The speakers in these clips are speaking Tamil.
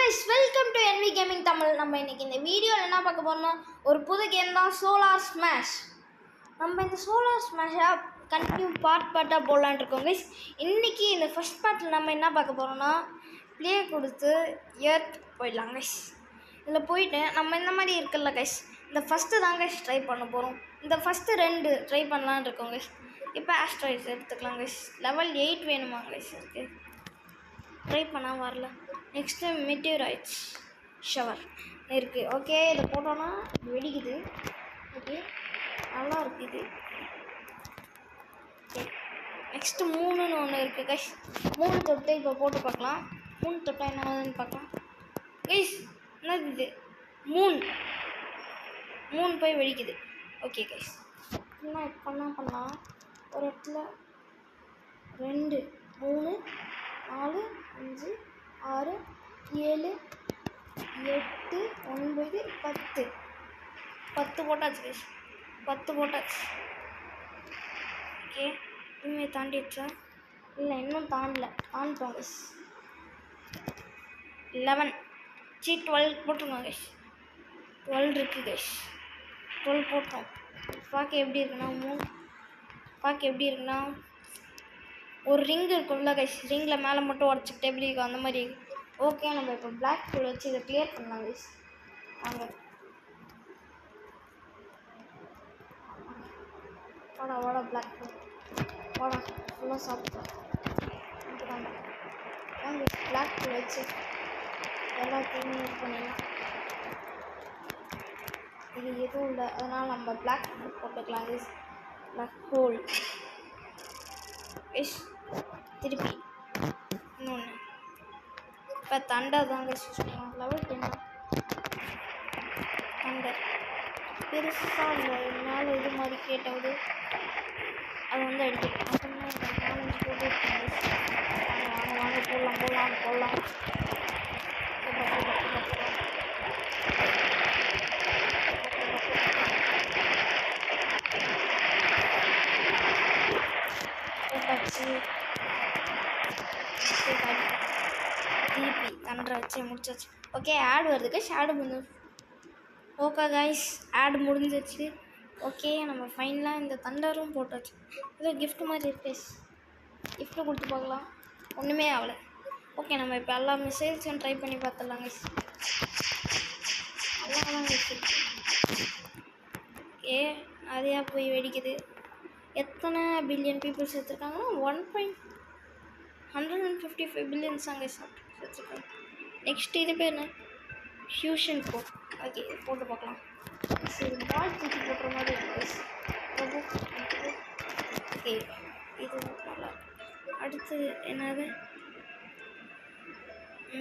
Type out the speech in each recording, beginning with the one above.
guys, welcome to NV Gaming Tamil. நம்ம இன்னைக்கு இந்த வீடியோல என்ன பார்க்க போறோம்னா ஒரு புது கேம் தான் சோலார் ஸ்மாஷ். நம்ம இந்த சோலார் ஸ்மாஷை கண்டினியூ பார்ட்டா போடலான்னு இருக்கோம் guys. இன்னைக்கு இந்த ஃபர்ஸ்ட் பார்ட்டில் நம்ம என்ன பார்க்க போறோம்னா ப்ளே கொடுத்து எர்த் போயிடலாம் guys. இதில் போயிட்டு நம்ம இந்த மாதிரி இருக்குல்ல guys, இந்த ஃபஸ்ட்டு தான் guys ட்ரை பண்ண போகிறோம். இந்த ஃபஸ்ட்டு 2 ட்ரை பண்ணலான்னு இருக்கோம் guys. இப்போ ஆஸ்ட்ராய்ட்ஸ் எடுத்துக்கலாம் guys. லெவல் 8 வேணுமா guys இருக்குது, ட்ரை பண்ணால் வரல. நெக்ஸ்ட்டு மெட்டீராய்ட்ஸ் ஷவர் இருக்குது. ஓகே, இதை போட்டோன்னா வெடிக்குது. ஓகே, நல்லா இருக்குது. ஓகே, நெக்ஸ்ட்டு 3ன்னு ஒன்று இருக்குது கைஸ். 3 தொட்டு இப்போ போட்டு பார்க்கலாம். 3 தொட்டா என்ன ஆகுதுன்னு பார்க்கலாம் கைஸ். என்னது இது? 3 போய் வெடிக்குது. ஓகே கைஸ், என்ன இப்போ என்ன பண்ணலாம், ஒரு இடத்துல 2 3 4 5 6 7 8 9 10 போட்டாச்சு கைஸ். 10 போட்டாச்சு. ஓகே, இனிமேல் தாண்டிடுச்சா? இல்லை, இன்னும் தாண்டிட்டோம் கைஸ். 11 12 போட்டுருங்க கைஸ். 12 இருக்குது கைஸ். 12 போட்டோம். பார்க்க எப்படி இருக்குன்னா ஒரு ரிங் இருக்கும்ல கைஸ், ரிங்கில் மேலே மட்டும் உடச்சிக்கிட்டு எப்படி இருக்கும் அந்த மாதிரி. ஓகே, நம்ம இப்போ பிளாக் ஹோல் வச்சு இதை கிளியர் பண்ணலாம் கைஸ். வாங்க, வாடா பிளாக் ஹோல் வாடா, ஃபுல்லாக சாப்பிட்டோம். வாங்க, பிளாக் ஹோல் வச்சு எல்லாத்தையுமே இது பண்ணிடலாம். இது எதுவும் இல்லை, அதனால் நம்ம பிளாக் ஹோல் போட்டுக்கலாம் கைஸ். Black hole guys. திருப்பி இன்னொன்று. இப்போ தண்டர் தாங்க யூஸ் பண்ணலாம். லெவல் 10 தண்டர் பெருசாக இல்லை, என்னால் இது மாதிரி கேட்டது அது வந்து அடிக்கணும். அப்படின்னா 4-5 போட்டு வாங்க போடலாம். திருப்பி தண்டரை வச்சு முடிச்சாச்சு. ஓகே, ஆட் வருது கைஸ். ஆடு முடிஞ்சு. ஓகே கைஸ், ஆடு முடிஞ்சிச்சு. ஓகே, நம்ம ஃபைனலாக இந்த தண்டரும் போட்டாச்சு. ஏதோ கிஃப்ட் மாதிரி இருக்கு கைஸ். கிஃப்ட்டு கொடுத்து பார்க்கலாம். ஒன்றுமே ஆகலை. ஓகே, நம்ம இப்போ எல்லா மிசைல்ஸும் ட்ரை பண்ணி பார்த்துடலாம் கைஸ். அவ்வளோதான் கைஸ். ஓகே, நிறையா போய் வெடிக்குது. எத்தனை பில்லியன் பீப்புள்ஸ் எடுத்துருக்காங்கன்னா 1.155 பில்லியன்ஸ் அங்கே வச்சுருக்காங்க. நெக்ஸ்ட் இது பேர் என்ன? Fusion code. ஓகே, போட்டு பார்க்கலாம். சரி, பால் தூக்கி போட்டுற மாதிரி இருக்கு. ஓகே, இது நல்லா. அடுத்தது என்னது?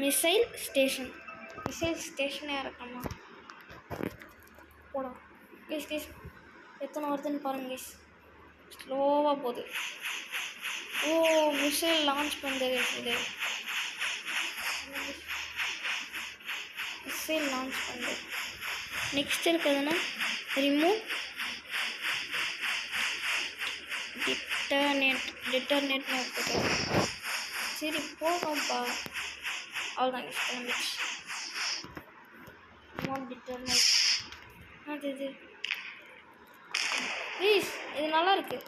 மிசைல் ஸ்டேஷனே இருக்கணுமா? போடும் கைஸ். எத்தனை வருதுன்னு பாருங்க கைஸ். ஸ்லோவாக போகுது. ஓ, மிசைல் லான்ச் பண்ணுறது. இது மிசைல் லான்ச் பண்ணுறது. நெக்ஸ்ட் இருக்குதுன்னா ரிமூவ் டிட்டர்னேட்னு இருக்குது. சரி, போகப்பா. அவ்வளோதான் கிளம்பிச்சு. டிட்டர்னேட் அது இது ப்ளீஸ். இது நல்லா இருக்குது.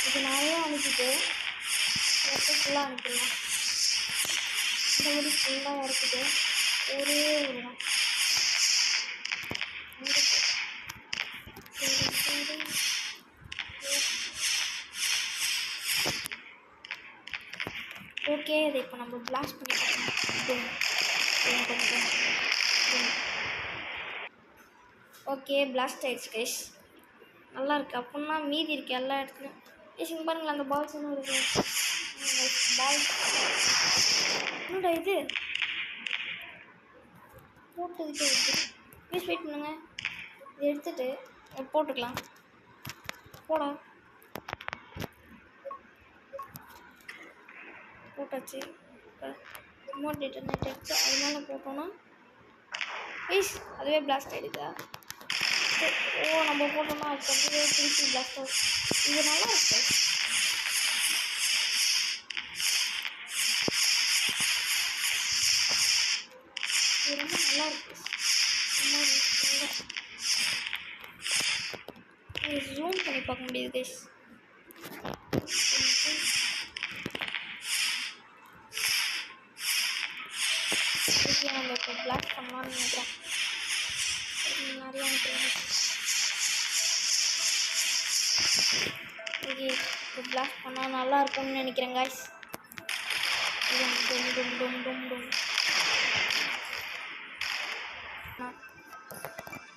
இது நிறையா அனுப்பிட்டு ஃபுல்லாக அனுப்பிடலாம். இந்த மாதிரி ஃபுல்லாக இருக்குது. ஒரே ஒரு தான். ஓகே, இதை இப்போ நம்ம பிளாஸ்ட் பண்ணி பார்க்கலாம். ஓகே, பிளாஸ்ட் ஆயிடுச்சு கைஸ். நல்லா இருக்குது. அப்படின்னா மீதி இருக்குது எல்லா இடத்துலையும். இங்கே பாருங்களேன், அந்த பால்ஸ் இன்னும் இருக்குது. பால்ஸ் என்னடா இது போட்டதுக்கு இருக்குது. ப்ளீஸ் வெயிட் பண்ணுங்க. இது எடுத்துகிட்டு போட்டுக்கலாம். போட்டாச்சு. ரிமோட் டிட்டர்னேட் எடுத்து அதனால போட்டோன்னா ப்ளீஸ் அதுவே பிளாஸ்ட் ஆகிடுதா? ஓ, நம்ம போட்டோம்னா அது அப்படியே திருப்பி பிளாஸ்ட் ஆகும். இது நல்லா இருக்கு. நல்லா இருக்கு. ஜூம் பண்ணி பார்க்க முடியுது கைஸ். நம்ம இப்போ பிளாக் பண்ணலாம்னு நினைக்கிறேன். நிறையா ஓகே, இப்போ பிளாக் பண்ணால் நல்லா இருக்கும்னு நினைக்கிறேன் கைஸ்.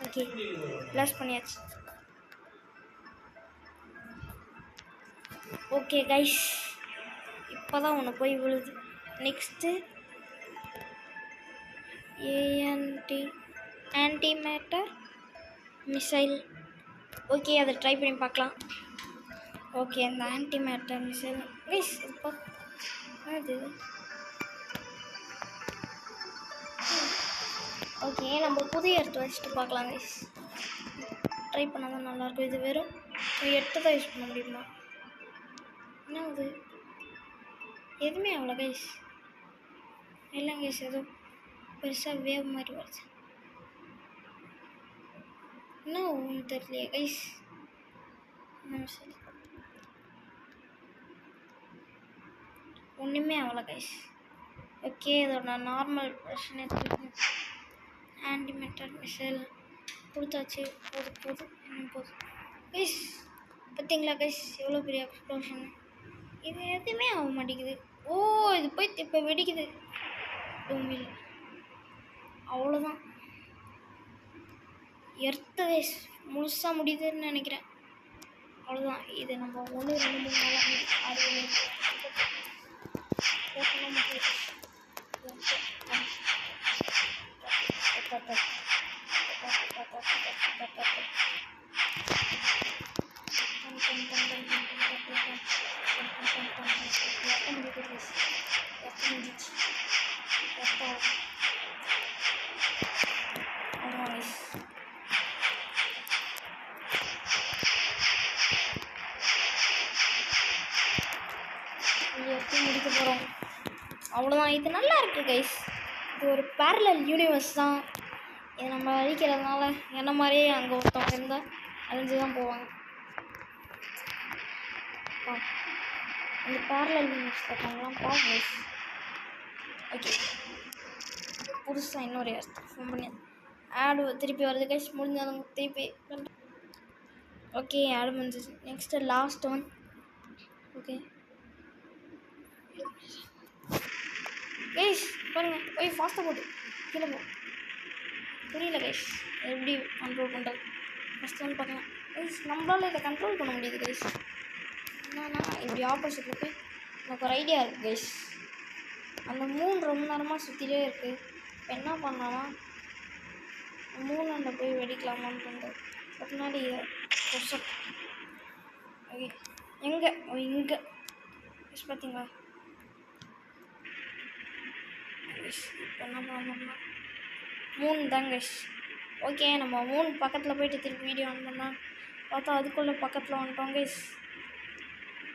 ஓகே, பிளாஸ் பண்ணியாச்சு. ஓகே கைஸ், இப்போ தான் ஒன்று போய் விழுது. Next anti matter missile. Okay, அதை ட்ரை பண்ணி பார்க்கலாம். ஓகே, அந்த ஆன்டி மேட்டர் மிசைல் கைஸ் இப்போ அது ஓகே, நம்ம புதிய எடுத்து வச்சுட்டு பார்க்கலாம் கைஸ். ட்ரை பண்ணால் தான் நல்லாயிருக்கும். இது வெறும் எடுத்து தான் யூஸ் பண்ண முடியுமா? என்ன அது எதுவுமே அவ்வளோ கைஸ் இல்லை கைஸ். ஏதோ பெருசாக வேவ் மாதிரி வருது. என்ன ஒன்றும் தெரியலையே கைஸ். சரி, ஒன்றுமே அவ்வளோ கைஸ். ஓகே, இதோட நார்மல் வெர்ஷன் எடுத்துக்கணும். ஆன்டி மேட்டர் மிசைல் கொடுத்தாச்சு. போதும் இன்னும் போதும் கைஸ். பார்த்தீங்களா கைஸ் எவ்வளோ பெரிய எக்ஸ்ப்ளோஷன். இது எதுவுமே ஆக மாட்டேங்குது. ஓ, இது போய் இப்போ வெடிக்குது. டூமில் அவ்வளோதான். எர்த்து கைஸ் முழுசாக முடியுதுன்னு நினைக்கிறேன். அவ்வளோதான். இது நம்ம 1 2 3 4 5 6 முடிக்க போகிறோம். அவ்வளோதான். இது நல்லா இருக்குது கைஸ். இது ஒரு பேரலல் யூனிவர்ஸ் தான். இதை நம்ம அழிக்கிறதுனால என்ன மாதிரியே அங்கே ஒருத்தவங்க இருந்தால் அழிஞ்சு தான் போவாங்க. அந்த பேரலல் யூனிவர்ஸ் பார்த்தவங்களாம் பாவம் கைஸ். ஓகே, புதுசாக இன்னொரு ஃபோன் பண்ணி ஆடு திருப்பி வருது கைஸ். முடிஞ்சாலும் திருப்பி ஓகே, ஆடு முடிஞ்சிச்சு. Next last one. Okay guys பாருங்க, போய் ஃபாஸ்ட்டாக போட்டு கீழே போ. புரியல கைஸ் எப்படி கண்ட்ரோல் பண்ணுறது. ஃபஸ்ட் வந்து பார்க்கலாம் கைஸ். நம்மளால் இதை கண்ட்ரோல் பண்ண முடியுது கைஸ். என்னன்னா இப்படி ஆப்போசிட்டில் போய் எனக்கு ஒரு ஐடியா இருக்குது கைஸ். அந்த மூணு ரொம்ப நேரமாக சுற்றிலே இருக்குது. இப்போ என்ன பண்ணலாம்னா மூணாண்ட போய் வெடிக்கலாமான்னு பண்ணுறது. முன்னாடி இதை ஓகே எங்கே இங்கே கைஸ் பார்த்தீங்களா? இப்போ என்ன பண்ணோம்னா 3 தாங்க கைஸ். ஓகே, நம்ம 3 பக்கத்தில் போயிட்டு திருப்பி வீடியோ ஆன் பண்ணால் பார்த்தா அதுக்குள்ளே பக்கத்தில் வந்துட்டோம் கைஸ்.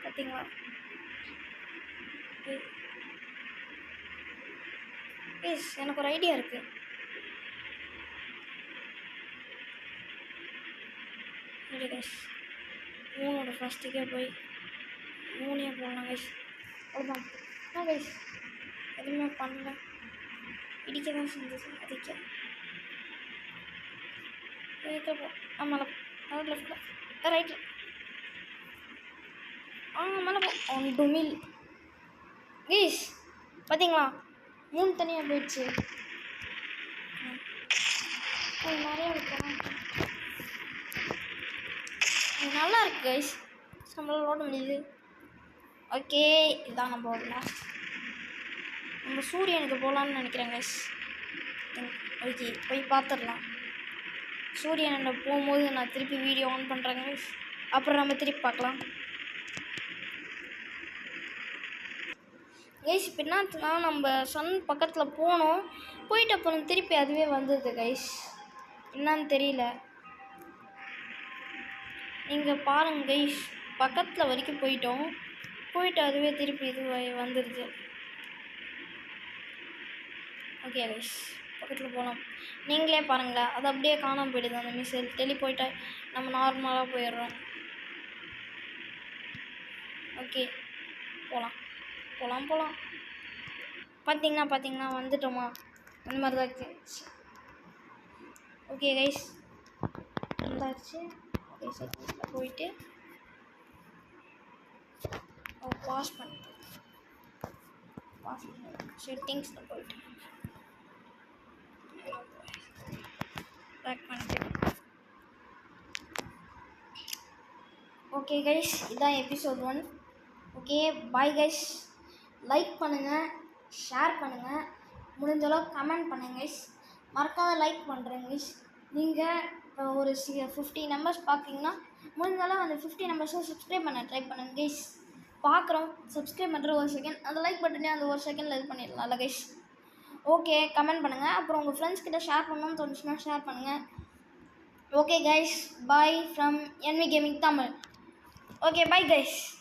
பார்த்தீங்களா? கைஸ் எனக்கு ஒரு ஐடியா இருக்குது. சரி கைஸ், 3ஓட ஃபஸ்ட்டுக்கே போய் 3 போடலாம் கைஸ். அவ்வளோதான். என்ன கைஸ் எதுவுமே பண்ணல, இடிக்க தான் செஞ்சது. அதிக்க மேலே லெஃப்டில் ரைட்டில் மேலே போ. 1 மில் கைஸ் பார்த்தீங்களா? 3 தனியாக போயிடுச்சு. நிறையா இருக்கணும். நல்லா இருக்கு கைஸ். நம்மளால் ஓட முடியுது. ஓகே, இதான் நம்ம லாஸ்ட். நம்ம சூரியனுக்கு போகலான்னு நினைக்கிறேன் கைஸ். ஓகே, போய் பார்த்துடலாம். சூரியனை போகும்போது நான் திருப்பி வீடியோ ஆன் பண்ணுறேன் கைஸ். அப்புறம் நம்ம திருப்பி பார்க்கலாம் கைஸ். இப்போ என்னன்னா நம்ம சன் பக்கத்தில் போனோம், போயிட்டு அப்புறம் திருப்பி அதுவே வந்தது கைஸ். என்னான்னு தெரியல. நீங்கள் பாருங்க கைஸ், பக்கத்தில் வரைக்கும் போயிட்டு அதுவே திருப்பி இது வந்துடுது. Okay guys. பக்கத்தில் போகலாம். நீங்களே பாருங்களேன், அது அப்படியே காணாமல் போயிடுது அந்த மிசைல். போயிட்டா நம்ம நார்மலாக போயிடுறோம். ஓகே, போகலாம். பார்த்தீங்கன்னா வந்துட்டோமா? அந்த மாதிரி தான் இருந்துச்சு. ஓகே கைஸ், வந்தாச்சு. ஓகே, செட்டிங்ஸில் போயிட்டு பாஸ் பண்ணிட்டு செட்டிங்ஸில் போயிட்டு பேக் பண்ணிட்டு. ஓகே கைஸ், இதுதான் episode 1. Okay, bye guys. Like பண்ணுங்கள், ஷேர் பண்ணுங்கள், முடிஞ்சளவு கமெண்ட் பண்ணுங்கள் கைஸ். மறக்காத லைக் பண்ணுறேங்க கைஸ். நீங்கள் இப்போ ஒரு 50 நம்பர்ஸ் பார்க்குறீங்கன்னா முடிஞ்சளவு அந்த 50 நம்பர்ஸும் சப்ஸ்கிரைப் பண்ண ட்ரை பண்ணுங்கள் கைஸ். பார்க்குறோம், சப்ஸ்கிரைப் பண்ணுற 1 செகண்ட், அந்த லைக் பட்டனே அந்த 1 செகண்டில் இது பண்ணிடலாம்ல கைஸ். ஓகே, கமெண்ட் பண்ணுங்கள். அப்புறம் உங்கள் ஃப்ரெண்ட்ஸ் கிட்ட ஷேர் பண்ணணும்னு தோணுச்சுன்னா ஷேர் பண்ணுங்கள். Okay guys, bye from NV Gaming Tamil. Okay, bye guys.